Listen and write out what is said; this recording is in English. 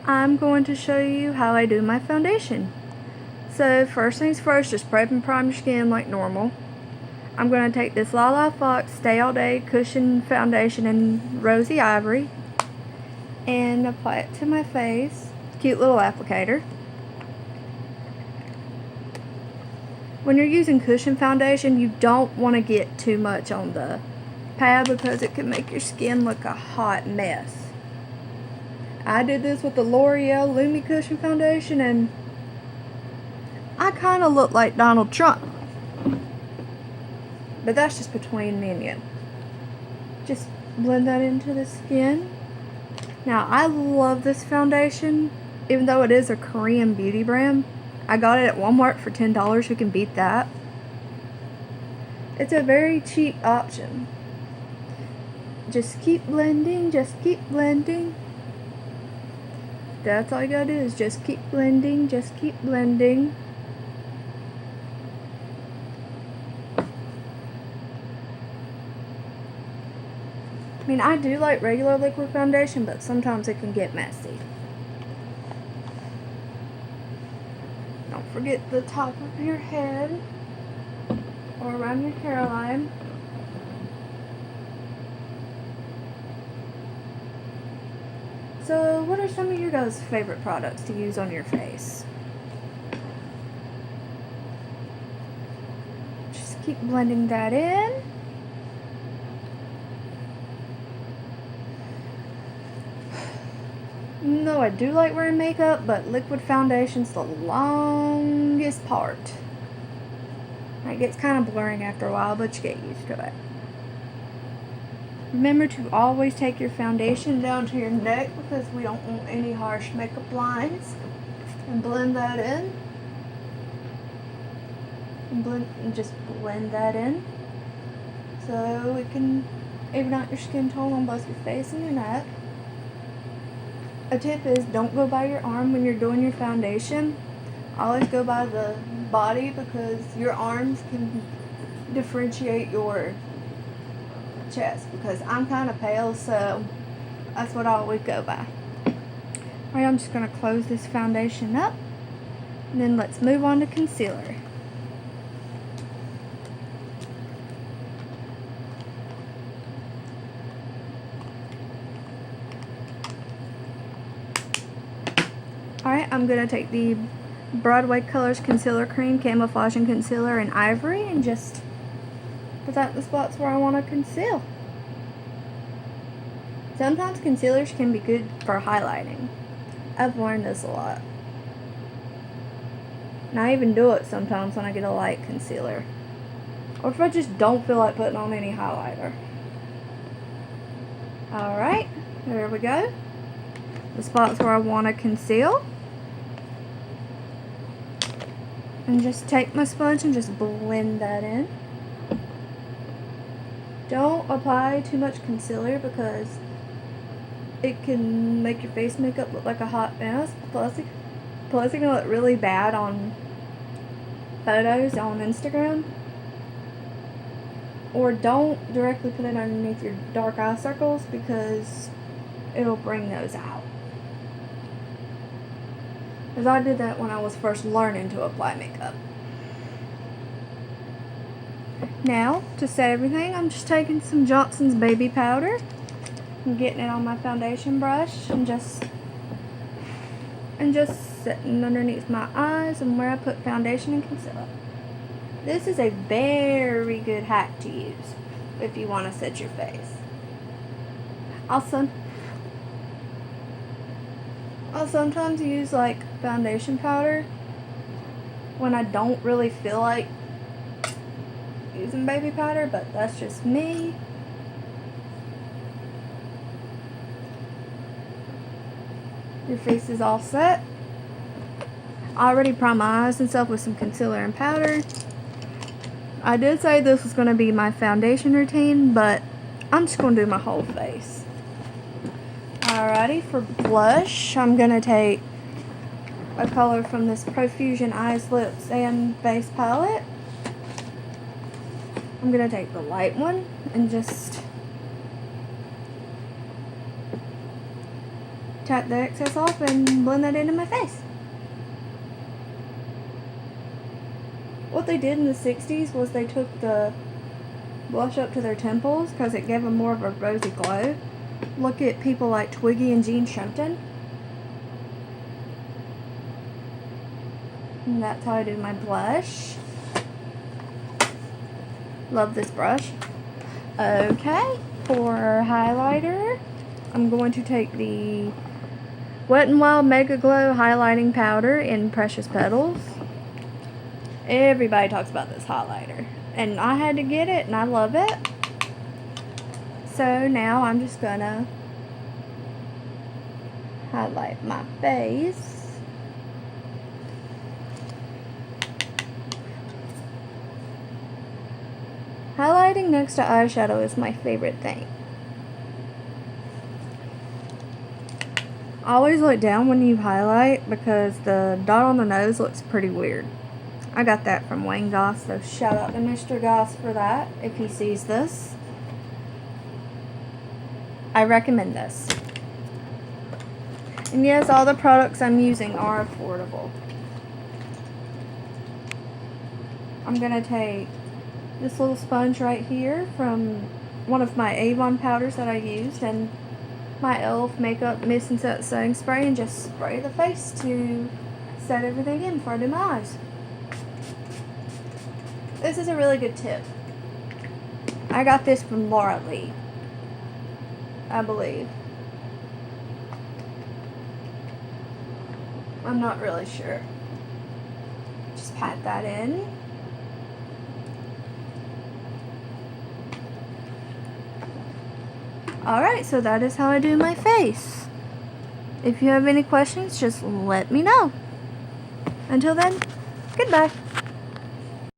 I'm going to show you how I do my foundation. So first things first, just prep and prime your skin like normal. I'm going to take this Lala Fox Stay All Day Cushion Foundation in Rosy Ivory and apply it to my face. Cute little applicator. When you're using cushion foundation, you don't want to get too much on the pad because it can make your skin look a hot mess. I did this with the L'Oreal Lumi Cushion Foundation and I kind of look like Donald Trump. But that's just between me and you. Just blend that into the skin. Now, I love this foundation, even though it is a Korean beauty brand. I got it at Walmart for $10. Who can beat that? It's a very cheap option. Just keep blending, just keep blending. That's all you gotta do is just keep blending, just keep blending. I mean, I do like regular liquid foundation, but sometimes it can get messy. Don't forget the top of your head or around your hairline. So, what are some of your guys' favorite products to use on your face? Just keep blending that in. No, I do like wearing makeup, but liquid foundation's the longest part. It gets kind of blurring after a while, but you get used to it. Remember to always take your foundation down to your neck because we don't want any harsh makeup lines. And blend that in. And just blend that in. So it can even out your skin tone on both your face and your neck. A tip is don't go by your arm when you're doing your foundation. Always go by the body because your arms can differentiate your chest, because I'm kind of pale, so that's what I always go by. Alright, I'm just going to close this foundation up and then let's move on to concealer. Alright, I'm going to take the Broadway Colors Concealer Cream, Camouflaging Concealer in Ivory and just put that in the spots where I want to conceal. Sometimes concealers can be good for highlighting. I've learned this a lot. And I even do it sometimes when I get a light concealer. Or if I just don't feel like putting on any highlighter. Alright, there we go. The spots where I want to conceal. And just take my sponge and just blend that in. Don't apply too much concealer because it can make your face makeup look like a hot mess. Plus it can look really bad on photos on Instagram. Or don't directly put it underneath your dark eye circles because it'll bring those out. Because I did that when I was first learning to apply makeup. Now, to set everything, I'm just taking some Johnson's baby powder and getting it on my foundation brush and just setting underneath my eyes and where I put foundation and concealer. This is a very good hack to use if you want to set your face. I'll sometimes use like foundation powder when I don't really feel like using baby powder, but that's just me. Your face is all set. I already primed my eyes and stuff with some concealer and powder. I did say this was going to be my foundation routine, but I'm just going to do my whole face. Alrighty, for blush, I'm going to take a color from this Profusion Eyes, Lips, and Face palette. I'm going to take the light one and just tap the excess off and blend that into my face. What they did in the 60s was they took the blush up to their temples because it gave them more of a rosy glow. Look at people like Twiggy and Jean Shumpton. And that's how I do my blush. Love this brush. Okay, for highlighter, I'm going to take the Wet n Wild Mega Glow Highlighting Powder in Precious Petals. Everybody talks about this highlighter, and I had to get it, and I love it. So now I'm just gonna highlight my face. Highlighting next to eyeshadow is my favorite thing. Always look down when you highlight because the dot on the nose looks pretty weird. I got that from Wayne Goss, so shout out to Mr. Goss for that if he sees this. I recommend this. And yes, all the products I'm using are affordable. I'm going to take this little sponge right here from one of my Avon powders that I used and my e.l.f. Makeup Mist and Set Setting Spray and just spray the face to set everything in before I do my eyes. This is a really good tip. I got this from Laura Lee, I believe. I'm not really sure. Just pat that in. Alright, so that is how I do my face. If you have any questions, just let me know. Until then, goodbye.